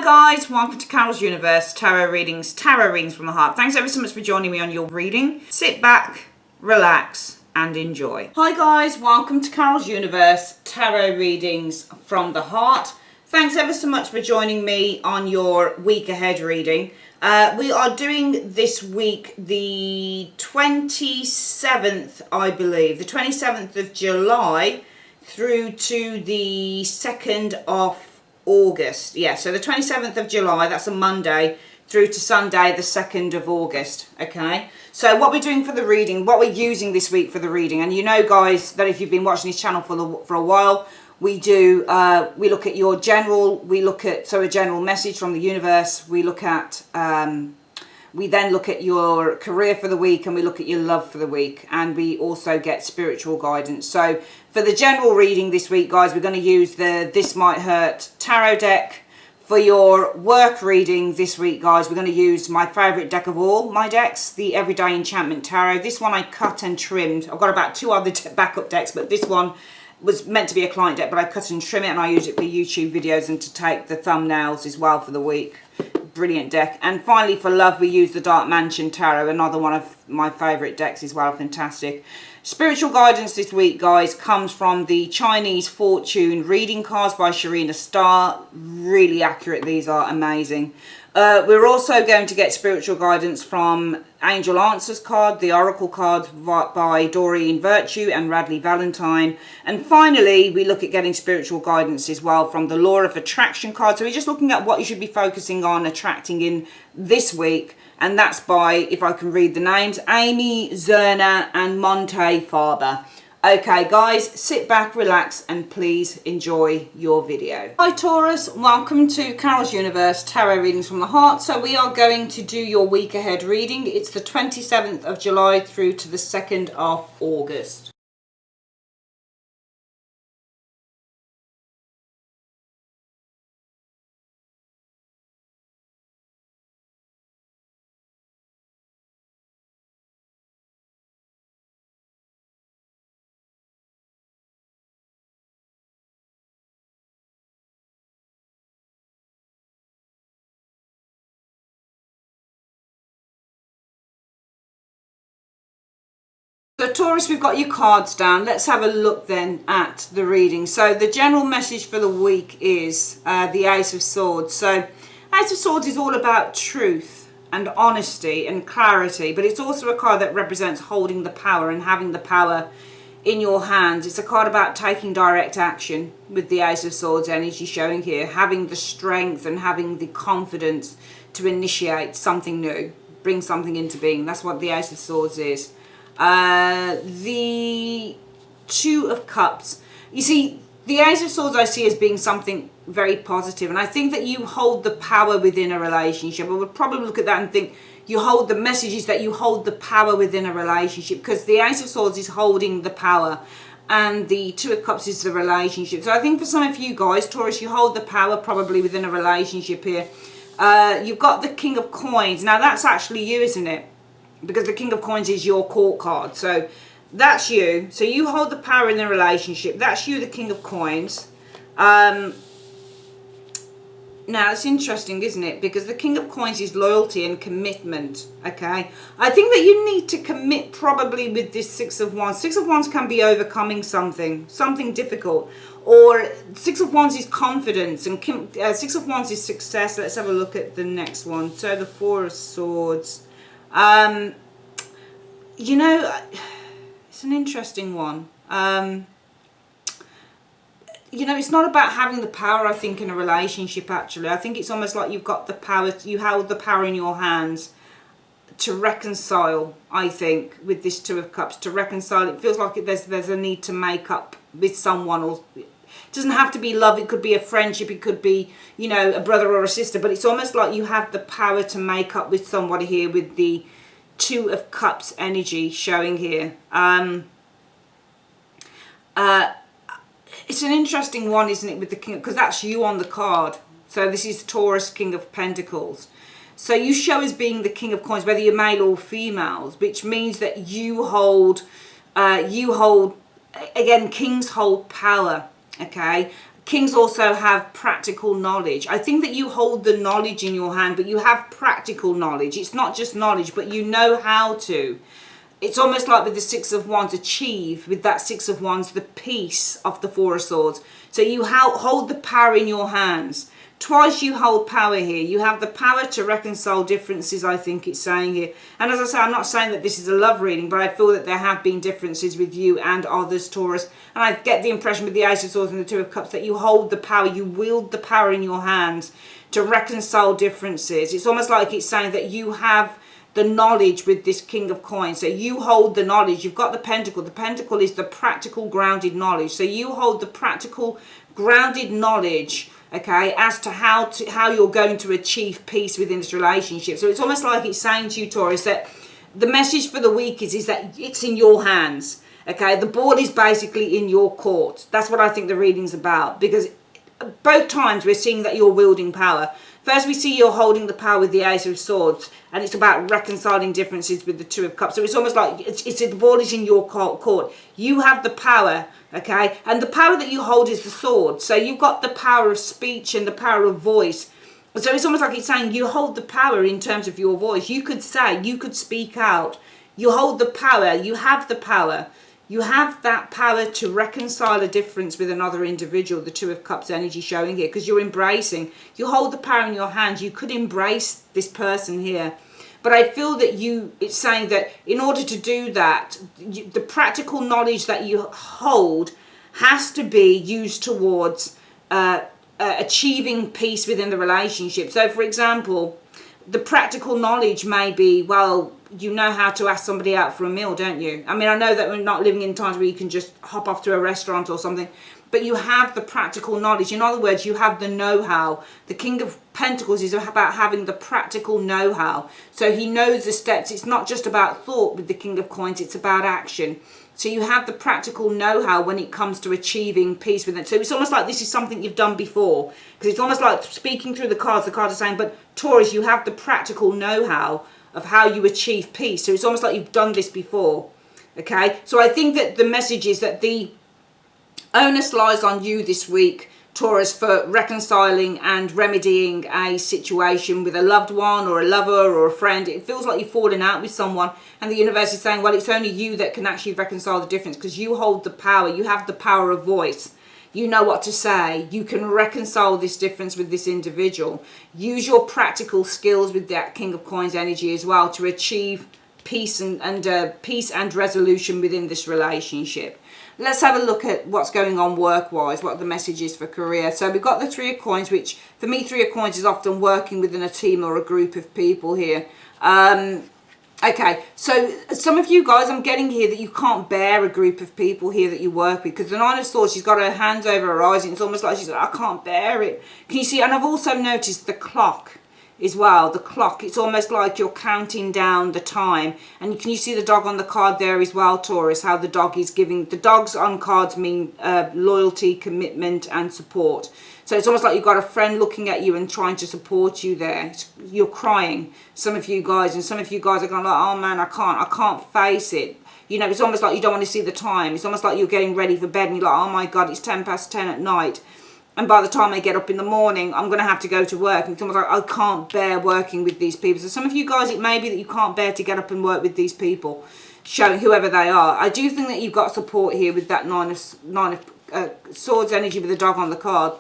Hi guys, welcome to Carol's Universe, Tarot Readings from the Heart. Thanks ever so much for joining me on your reading. Sit back, relax and enjoy. Hi guys, welcome to Carol's Universe, Tarot Readings from the Heart. Thanks ever so much for joining me on your week ahead reading. We are doing this week the 27th, I believe, the 27th of July through to the 2nd of August. Yeah, so the 27th of July, that's a Monday, through to Sunday the 2nd of August. Okay, so what we're doing for the reading, what we're using this week for the reading, and you know guys that if you've been watching this channel for a while, we do we look at your general, we look at a general message from the universe, we look at we then look at your career for the week, and we look at your love for the week, and we also get spiritual guidance. So for the general reading this week, guys, we're going to use the This Might Hurt tarot deck. For your work reading this week, guys, we're going to use my favourite deck of all my decks, the Everyday Enchantment Tarot. This one I cut and trimmed. I've got about two other backup decks, but this one was meant to be a client deck, but I cut and trim it, and I use it for YouTube videos and to take the thumbnails as well for the week. Brilliant deck. And finally for love, we use the Dark Mansion Tarot, another one of my favourite decks as well. Fantastic. Spiritual guidance this week, guys, comes from the Chinese Fortune reading cards by Sharina Starr. Really accurate. These are amazing. We're also going to get spiritual guidance from Angel Answers card, the Oracle cards by Doreen Virtue and Radley Valentine. And finally, we look at getting spiritual guidance as well from the Law of Attraction card. So we're just looking at what you should be focusing on attracting in this week. And that's by, if I can read the names, Amy Zerner and Monte Faber. Okay guys, sit back, relax and please enjoy your video. Hi Taurus, welcome to Carol's Universe, Tarot Readings from the Heart. So we are going to do your week ahead reading. It's the 27th of July through to the 2nd of August. So Taurus, we've got your cards down. Let's have a look then at the reading. So the general message for the week is the Ace of Swords. So Ace of Swords is all about truth and honesty and clarity, but it's also a card that represents holding the power and having the power in your hands. It's a card about taking direct action with the Ace of Swords energy showing here, having the strength and having the confidence to initiate something new, bring something into being. That's what the Ace of Swords is. The Two of Cups. You see, the Ace of Swords I see as being something very positive, and I think that you hold the power within a relationship. I would probably look at that and think you hold the messages that you hold the power within a relationship, because the Ace of Swords is holding the power and the Two of Cups is the relationship. So I think for some of you guys, Taurus, you hold the power probably within a relationship here. You've got the King of Coins. Now that's actually you, isn't it? Because the King of Coins is your court card. So that's you. So you hold the power in the relationship. That's you, the King of Coins. Now it's interesting, isn't it? Because the King of Coins is loyalty and commitment. Okay. I think that you need to commit probably with this Six of Wands. Six of Wands can be overcoming something difficult. Or Six of Wands is confidence. And Six of Wands is success. Let's have a look at the next one. So the Four of Swords. You know, it's an interesting one. You know, it's not about having the power, I think, in a relationship, actually. I think it's almost like you've got the power, you hold the power in your hands to reconcile, I think, with this Two of Cups, to reconcile. It feels like there's a need to make up with someone, or it doesn't have to be love, it could be a friendship, it could be, you know, a brother or a sister, but it's almost like you have the power to make up with somebody here with the Two of Cups energy showing here. It's an interesting one, isn't it, with the King, because that's you on the card. So this is Taurus, King of Pentacles. So you show as being the King of Coins, whether you're male or females, which means that you hold, again, kings hold power, okay? Kings also have practical knowledge. I think that you hold the knowledge in your hand, but you have practical knowledge. It's not just knowledge, but you know how to. It's almost like with the Six of Wands, achieve with that Six of Wands the peace of the Four of Swords. So you hold the power in your hands. Twice you hold power here. You have the power to reconcile differences, I think it's saying here. And as I say, I'm not saying that this is a love reading, but I feel that there have been differences with you and others, Taurus. And I get the impression with the Ace of Swords and the Two of Cups that you hold the power, you wield the power in your hands to reconcile differences. It's almost like it's saying that you have the knowledge with this King of Coins. So you hold the knowledge. You've got the Pentacle. The Pentacle is the practical, grounded knowledge. So you hold the practical, grounded knowledge, okay, as to how you're going to achieve peace within this relationship. So it's almost like it's saying to you, Taurus, that the message for the week is that it's in your hands, okay? The ball is basically in your court. That's what I think the reading's about, because both times we're seeing that you're wielding power. First, we see you're holding the power with the Ace of Swords, and it's about reconciling differences with the Two of Cups. So it's almost like the ball is in your court. You have the power, okay? And the power that you hold is the sword. So you've got the power of speech and the power of voice. So it's almost like it's saying you hold the power in terms of your voice. You could say, you could speak out. You hold the power. You have the power. You have that power to reconcile a difference with another individual, the Two of Cups energy showing here, because you're embracing. You hold the power in your hands. You could embrace this person here. But I feel that it's saying that in order to do that, the practical knowledge that you hold has to be used towards achieving peace within the relationship. So, for example, the practical knowledge may be, well, you know how to ask somebody out for a meal, don't you? I mean, I know that we're not living in times where you can just hop off to a restaurant or something, but you have the practical knowledge. In other words, you have the know-how. The King of Pentacles is about having the practical know-how. So he knows the steps. It's not just about thought with the King of Coins, it's about action. So you have the practical know-how when it comes to achieving peace with it. So it's almost like this is something you've done before, because it's almost like speaking through the cards are saying, but Taurus, you have the practical know-how of how you achieve peace. So it's almost like you've done this before, okay? So I think that the message is that the onus lies on you this week, Taurus, for reconciling and remedying a situation with a loved one or a lover or a friend. It feels like you've fallen out with someone, and the universe is saying, well, it's only you that can actually reconcile the difference, because you hold the power. You have the power of voice. You know what to say. You can reconcile this difference with this individual. Use your practical skills with that King of Coins energy as well to achieve peace and resolution within this relationship. Let's have a look at what's going on work-wise, what the message is for career. So we've got the Three of Coins, which for me, Three of Coins is often working within a team or a group of people here. Okay, so some of you guys, I'm getting here that you can't bear a group of people here that you work with, because the Nine of Swords, she's got her hands over her eyes, and it's almost like she's like, I can't bear it. Can you see? And I've also noticed the clock as well. The clock, it's almost like you're counting down the time. And can you see the dog on the card there as well, Taurus? How the dog is giving, the dogs on cards mean loyalty, commitment and support. So it's almost like you've got a friend looking at you and trying to support you there. You're crying, some of you guys, and some of you guys are going like, oh man, I can't face it. You know, it's almost like you don't want to see the time. It's almost like you're getting ready for bed and you're like, oh my God, it's 10 past 10 at night. And by the time I get up in the morning, I'm going to have to go to work. And it's almost like, I can't bear working with these people. So some of you guys, it may be that you can't bear to get up and work with these people, showing whoever they are. I do think that you've got support here with that Nine of Swords energy with the dog on the card.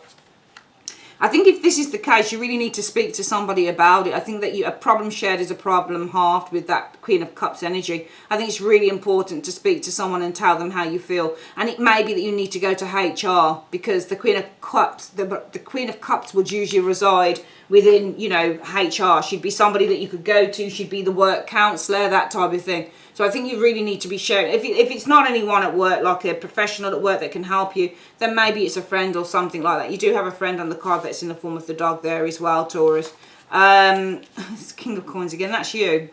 I think if this is the case, you really need to speak to somebody about it. I think that a problem shared is a problem halved with that Queen of Cups energy. I think it's really important to speak to someone and tell them how you feel. And it may be that you need to go to HR, because the Queen of Cups, the Queen of Cups would usually reside within, you know, HR. She'd be somebody that you could go to. She'd be the work counsellor, that type of thing. So I think you really need to be sharing. If it's not anyone at work, like a professional at work that can help you, then maybe it's a friend or something like that. You do have a friend on the card that's in the form of the dog there as well, Taurus. It's King of Coins again. That's you.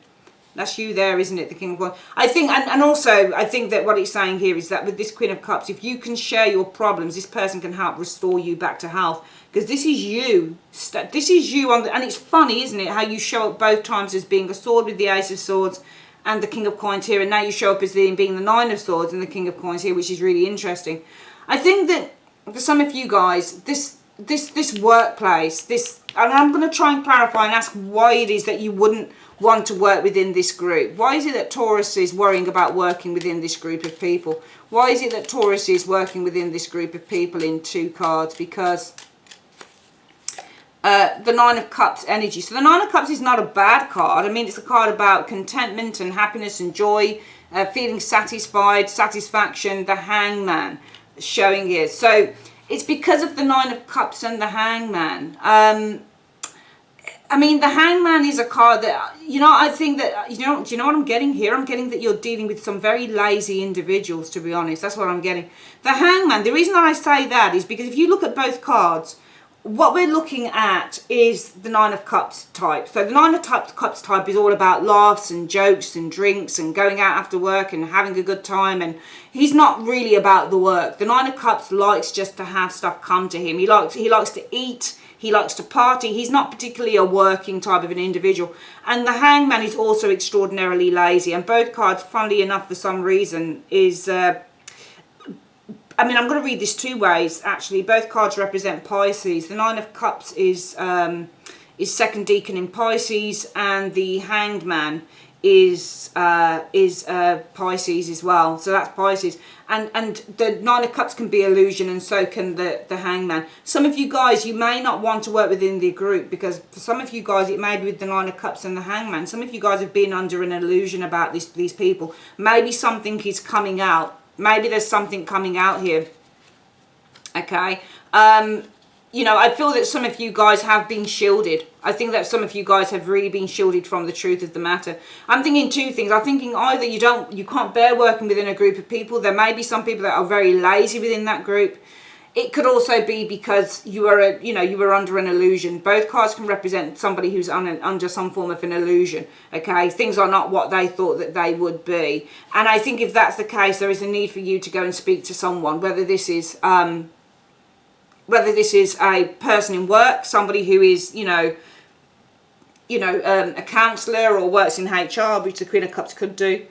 That's you there, isn't it? The King of Coins. I think, and also, I think that what it's saying here is that with this Queen of Cups, if you can share your problems, this person can help restore you back to health. Because this is you. This is you on the, and it's funny, isn't it, how you show up both times as being a sword with the Ace of Swords and the King of Coins here, and now you show up as being the Nine of Swords and the King of Coins here, which is really interesting. I think that for some of you guys, this workplace, and I'm going to try and clarify and ask why it is that you wouldn't want to work within this group. Why is it that Taurus is worrying about working within this group of people? Why is it that Taurus is working within this group of people in 2 cards? Because the Nine of Cups energy. So the Nine of Cups is not a bad card. I mean, it's a card about contentment and happiness and joy, feeling satisfied, satisfaction. The Hangman showing here. So it's because of the Nine of Cups and the Hangman. I mean, the Hangman is a card that, you know, I think that, do you know what I'm getting here? I'm getting that you're dealing with some very lazy individuals, to be honest. That's what I'm getting. The Hangman, the reason that I say that is because if you look at both cards, what we're looking at is the Nine of Cups type. So the Nine of Cups type is all about laughs and jokes and drinks and going out after work and having a good time. And he's not really about the work. The Nine of Cups likes just to have stuff come to him. He likes to eat. He likes to party. He's not particularly a working type of an individual. And the Hangman is also extraordinarily lazy. And both cards, funnily enough, for some reason, is... I mean, I'm going to read this 2 ways, actually. Both cards represent Pisces. The Nine of Cups is second decan in Pisces, and the Hanged Man is Pisces as well. So that's Pisces. And the Nine of Cups can be illusion, and so can the Hangman. Some of you guys, you may not want to work within the group, because for some of you guys, it may be with the Nine of Cups and the Hangman. Some of you guys have been under an illusion about these people. Maybe something is coming out. Maybe there's something coming out here. Okay. You know, I feel that some of you guys have been shielded. I think that some of you guys have really been shielded from the truth of the matter. I'm thinking 2 things. I'm thinking either you can't bear working within a group of people. There may be some people that are very lazy within that group. It could also be because you were under an illusion. Both cards can represent somebody who's under some form of an illusion. Okay, things are not what they thought that they would be. And I think if that's the case, there is a need for you to go and speak to someone, whether this is a person in work, somebody who is, a counsellor or works in HR, which the Queen of Cups could do.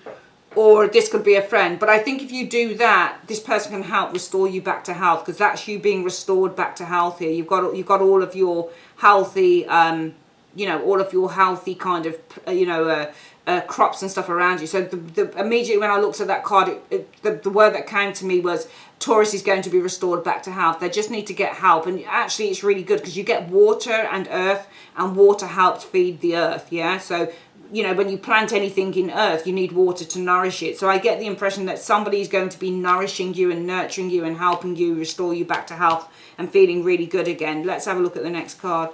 Or this could be a friend. But I think if you do that, this person can help restore you back to health, because that's you being restored back to health here. You've got all of your healthy, all of your healthy kind of, crops and stuff around you. So immediately when I looked at that card, the word that came to me was Taurus is going to be restored back to health. They just need to get help. And actually it's really good because you get water and earth, and water helps feed the earth. Yeah. So when you plant anything in earth, you need water to nourish it. So I get the impression that somebody is going to be nourishing you and nurturing you and helping you restore you back to health and feeling really good again. Let's have a look at the next card.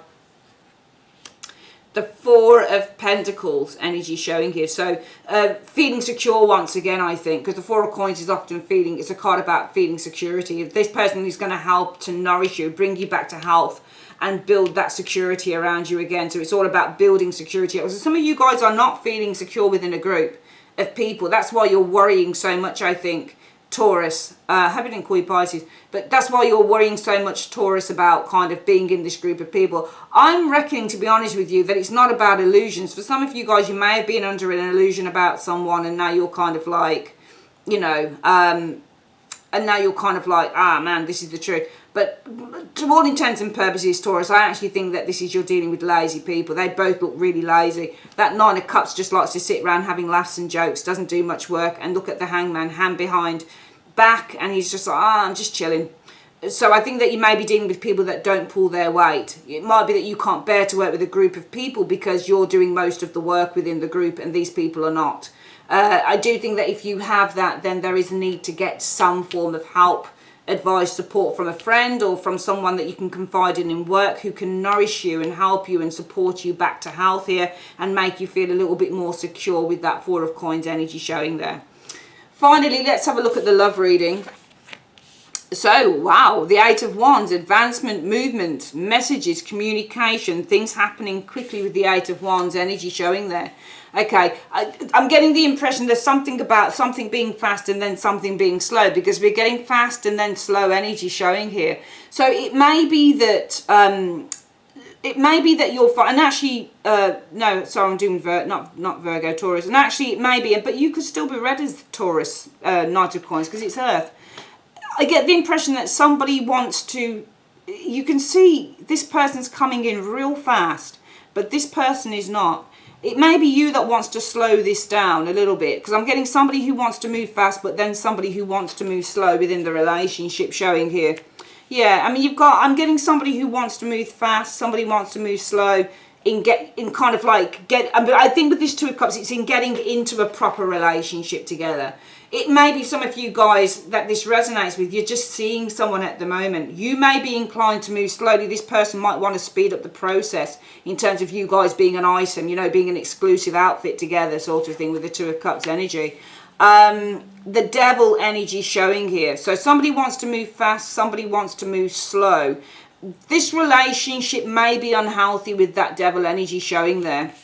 The Four of Pentacles energy showing here. So feeling secure once again, I think, because the Four of Coins is often it's a card about feeling security. If this person is going to help to nourish you, bring you back to health, and build that security around you again. So it's all about building security. So some of you guys are not feeling secure within a group of people. That's why you're worrying so much, I think, Taurus. I hope I didn't call you Pisces, but that's why you're worrying so much, Taurus, about kind of being in this group of people. I'm reckoning, to be honest with you, that it's not about illusions. For some of you guys, you may have been under an illusion about someone, and now you're kind of like, and now you're kind of like, ah, man, this is the truth. But to all intents and purposes, Taurus, I actually think that this is you're dealing with lazy people. They both look really lazy. That Nine of Cups just likes to sit around having laughs and jokes, doesn't do much work. And look at the Hangman, hand behind back, and he's just like, I'm just chilling. So I think that you may be dealing with people that don't pull their weight. It might be that you can't bear to work with a group of people because you're doing most of the work within the group and these people are not. I do think that if you have that, then there is a need to get some form of help, advice, support from a friend or from someone that you can confide in work, who can nourish you and help you and support you back to health here and make you feel a little bit more secure with that Four of Coins energy showing there. Finally, let's have a look at the love reading. So, wow, the Eight of Wands, advancement, movement, messages, communication, things happening quickly with the Eight of Wands energy showing there. Okay, I'm getting the impression there's something about something being fast and then something being slow, because we're getting fast and then slow energy showing here. So it may be that you're and actually no, sorry, I'm doing not Virgo, Taurus, and actually it may be, but you could still be read as Taurus, Knight of Coins, because it's Earth. I get the impression that somebody wants to, you can see this person's coming in real fast, but this person is not. It may be you that wants to slow this down a little bit, because I'm getting somebody who wants to move fast, but then somebody who wants to move slow within the relationship showing here. Yeah, I mean, I'm getting somebody who wants to move fast, somebody wants to move slow, I think with this Two of Cups, it's in getting into a proper relationship together. It may be some of you guys that this resonates with. You're just seeing someone at the moment. You may be inclined to move slowly. This person might want to speed up the process in terms of you guys being an item, you know, being an exclusive outfit together sort of thing with the Two of Cups energy. The Devil energy showing here. So somebody wants to move fast, somebody wants to move slow. This relationship may be unhealthy with that Devil energy showing there.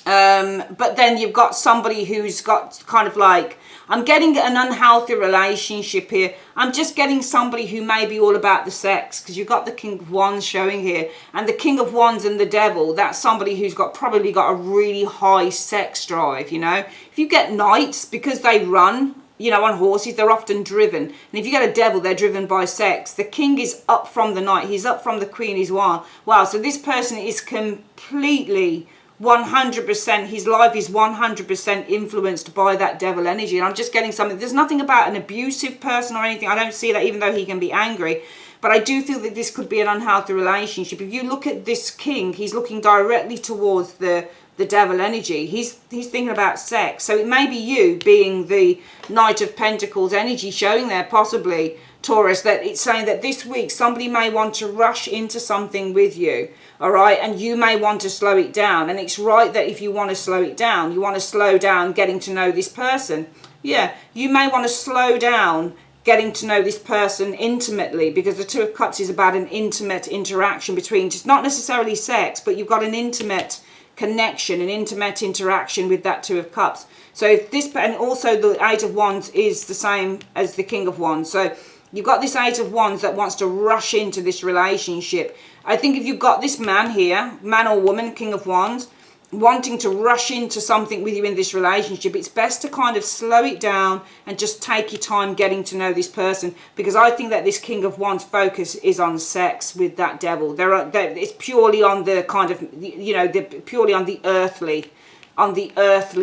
But then you've got somebody who's got kind of like, I'm getting an unhealthy relationship here. I'm just getting somebody who may be all about the sex, because you've got the King of Wands showing here, and the King of Wands and the Devil, that's somebody who's probably got a really high sex drive, you know. If you get knights, because they run, you know, on horses, they're often driven. And if you get a devil, they're driven by sex. The king is up from the knight. He's up from the queen as well. Wow, so this person is completely 100%, his life is 100% influenced by that devil energy. And I'm just getting something, there's nothing about an abusive person or anything. I don't see that, even though he can be angry. But I do feel that this could be an unhealthy relationship. If you look at this king, he's looking directly towards the devil energy. He's thinking about sex. So it may be you being the Knight of Pentacles energy showing there, possibly, Taurus, that it's saying that this week somebody may want to rush into something with you, all right, and you may want to slow it down. And it's right that if you want to slow it down, you want to slow down getting to know this person. Yeah, you may want to slow down getting to know this person intimately, because the Two of Cups is about an intimate interaction between, just not necessarily sex, but you've got an intimate connection, an intimate interaction with that Two of Cups. So if this, and also the Eight of Wands is the same as the King of Wands. So you've got this Eight of Wands that wants to rush into this relationship. I think if you've got this man here, man or woman, King of Wands, wanting to rush into something with you in this relationship, it's best to kind of slow it down and just take your time getting to know this person, because I think that this King of Wands focus is on sex with that devil. It's purely on the kind of, you know, purely on the earthly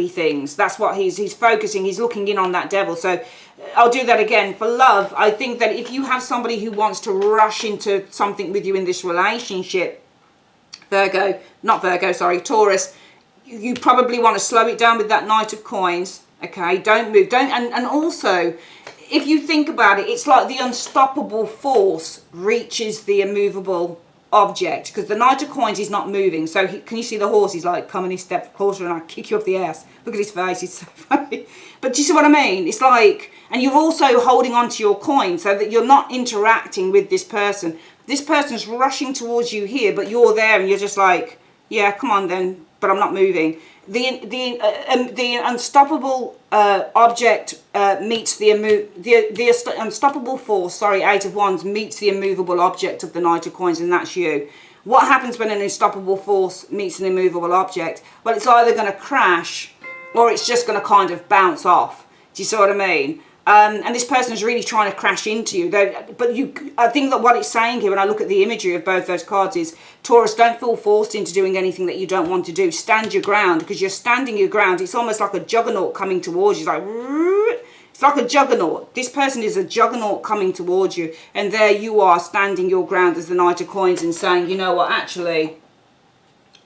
things. That's what he's focusing. He's looking in on that devil. So I'll do that again. For love, I think that if you have somebody who wants to rush into something with you in this relationship, Taurus, you probably want to slow it down with that Knight of Coins. Okay, don't move, and also, if you think about it, it's like the unstoppable force reaches the immovable object, because the Knight of Coins is not moving. So can you see the horse? He's like, come and he step closer and I'll kick you off the ass. Look at his face, it's so funny. But do you see what I mean? It's like, and you're also holding on to your coin so that you're not interacting with this person. This person's rushing towards you here, but you're there and you're just like, yeah, come on then, but I'm not moving. The unstoppable object meets the unstoppable force. Sorry, Eight of Wands meets the immovable object of the Knight of Coins, and that's you. What happens when an unstoppable force meets an immovable object? Well, it's either going to crash or it's just going to kind of bounce off. Do you see what I mean? And this person is really trying to crash into you. I think that what it's saying here, when I look at the imagery of both those cards, is Taurus, don't feel forced into doing anything that you don't want to do. Stand your ground, because you're standing your ground. It's almost like a juggernaut coming towards you. It's like a juggernaut. This person is a juggernaut coming towards you. And there you are, standing your ground as the Knight of Coins and saying, you know what, actually,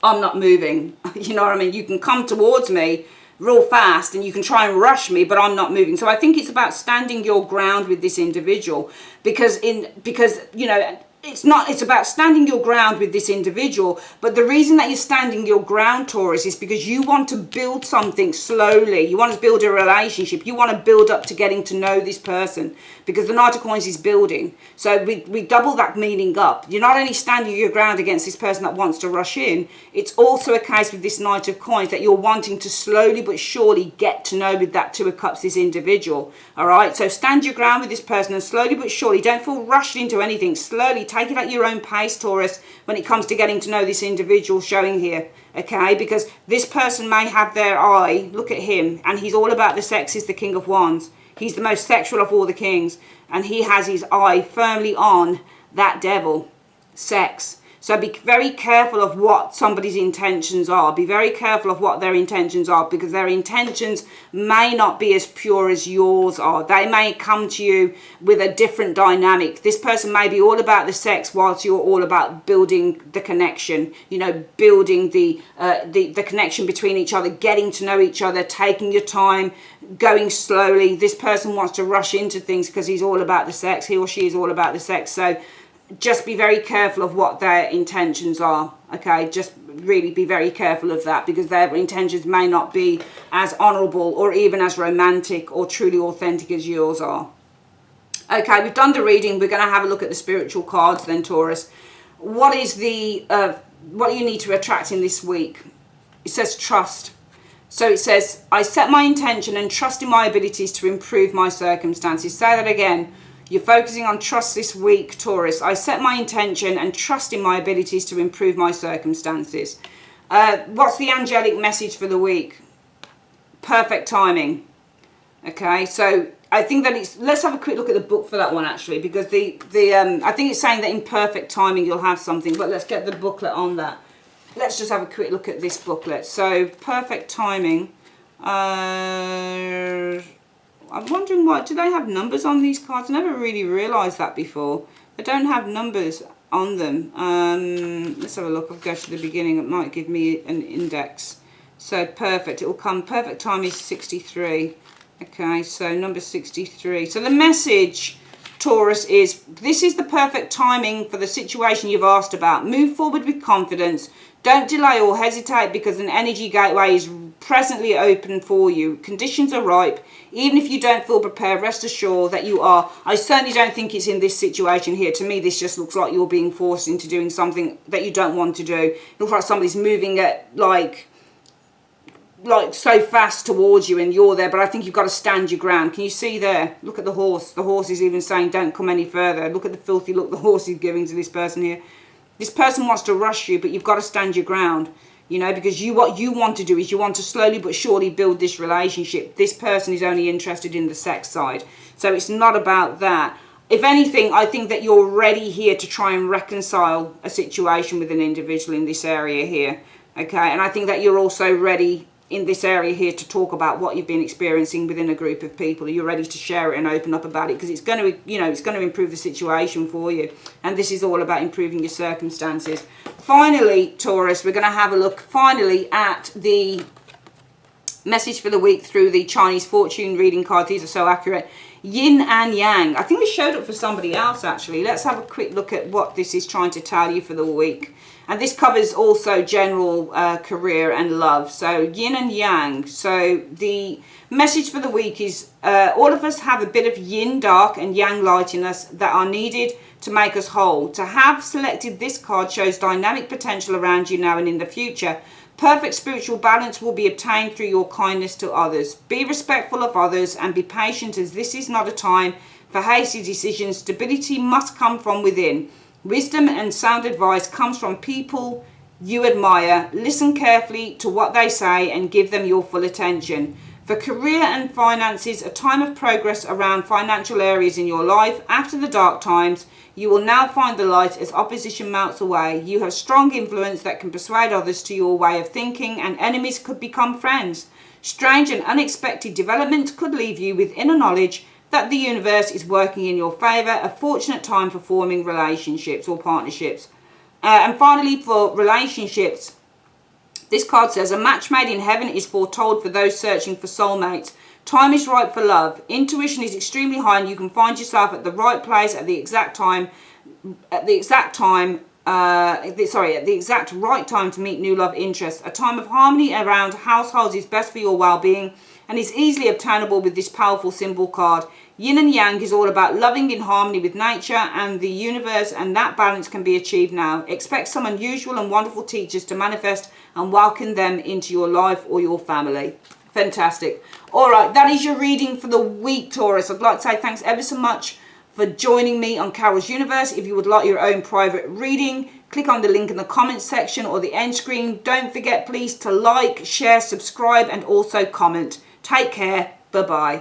I'm not moving. You know what I mean? You can come towards me real fast and you can try and rush me, but I'm not moving. So I think it's about standing your ground with this individual, because you know, it's about standing your ground with this individual. But the reason that you're standing your ground, Taurus, is because you want to build something slowly. You want to build a relationship. You want to build up to getting to know this person, because the Knight of Coins is building. So we double that meaning up. You're not only standing your ground against this person that wants to rush in, it's also a case with this Knight of Coins that you're wanting to slowly but surely get to know with that Two of Cups, this individual. All right, so stand your ground with this person and slowly but surely, don't feel rushed into anything. Slowly take it at your own pace, Taurus, when it comes to getting to know this individual showing here. Okay, because this person may have their eye, look at him, and he's all about the sex. He's the King of Wands. He's the most sexual of all the kings, and he has his eye firmly on that devil, sex. So be very careful of what somebody's intentions are. Be very careful of what their intentions are, because their intentions may not be as pure as yours are. They may come to you with a different dynamic. This person may be all about the sex, whilst you're all about building the connection. You know, building the connection between each other, getting to know each other, taking your time, going slowly. This person wants to rush into things because he's all about the sex. He or she is all about the sex. So just be very careful of what their intentions are, okay? Just really be very careful of that, because their intentions may not be as honourable or even as romantic or truly authentic as yours are. Okay, we've done the reading. We're going to have a look at the spiritual cards then, Taurus. What is the what do you need to attract in this week? It says trust. So it says, I set my intention and trust in my abilities to improve my circumstances. Say that again. You're focusing on trust this week, Taurus. I set my intention and trust in my abilities to improve my circumstances. What's the angelic message for the week? Perfect timing. Okay, so I think that it's, let's have a quick look at the book for that one actually, because I think it's saying that in perfect timing you'll have something, but let's get the booklet on that. Let's just have a quick look at this booklet. So perfect timing. I'm wondering why, do they have numbers on these cards? I never really realised that before. They don't have numbers on them. Let's have a look. I'll go to the beginning. It might give me an index. So perfect. It will come. Perfect time is 63. Okay, so number 63. So the message, Taurus, is this is the perfect timing for the situation you've asked about. Move forward with confidence. Don't delay or hesitate, because an energy gateway is presently open for you. Conditions are ripe. Even if you don't feel prepared, rest assured that you are. I certainly don't think it's in this situation here. To me, this just looks like you're being forced into doing something that you don't want to do. It looks like somebody's moving at like so fast towards you and you're there, but I think you've got to stand your ground. Can you see there? Look at the horse. The horse is even saying don't come any further. Look at the filthy look the horse is giving to this person here. This person wants to rush you, but you've got to stand your ground, you know, because what you want to do is you want to slowly but surely build this relationship. This person is only interested in the sex side, so it's not about that. If anything, I think that you're ready here to try and reconcile a situation with an individual in this area here, okay? And I think that you're also ready in this area here to talk about what you've been experiencing within a group of people. You're ready to share it and open up about it, because it's going to, you know, it's going to improve the situation for you. And this is all about improving your circumstances. Finally, Taurus, we're going to have a look finally at the message for the week through the Chinese fortune reading card. These are so accurate. Yin and Yang. I think this showed up for somebody else actually. Let's have a quick look at what this is trying to tell you for the week. And this covers also general career and love. So yin and yang. So the message for the week is all of us have a bit of yin dark and yang light in us that are needed to make us whole. To have selected this card shows dynamic potential around you now and in the future. Perfect spiritual balance will be obtained through your kindness to others. Be respectful of others and be patient, as this is not a time for hasty decisions. Stability must come from within. Wisdom and sound advice comes from people you admire. Listen carefully to what they say and give them your full attention. For career and finances, a time of progress around financial areas in your life. After the dark times, you will now find the light as opposition melts away. You have strong influence that can persuade others to your way of thinking, and enemies could become friends. Strange and unexpected developments could leave you with inner knowledge that the universe is working in your favour. A fortunate time for forming relationships or partnerships. And finally, for relationships, this card says, a match made in heaven is foretold for those searching for soulmates. Time is ripe for love. Intuition is extremely high, and you can find yourself at the right place at the exact right time to meet new love interests. A time of harmony around households is best for your well-being and is easily obtainable with this powerful symbol card. Yin and Yang is all about loving in harmony with nature and the universe, and that balance can be achieved now. Expect some unusual and wonderful teachers to manifest and welcome them into your life or your family. Fantastic. All right, that is your reading for the week, Taurus. I'd like to say thanks ever so much for joining me on Carol's Universe. If you would like your own private reading, click on the link in the comments section or the end screen. Don't forget, please, to like, share, subscribe, and also comment. Take care. Bye-bye.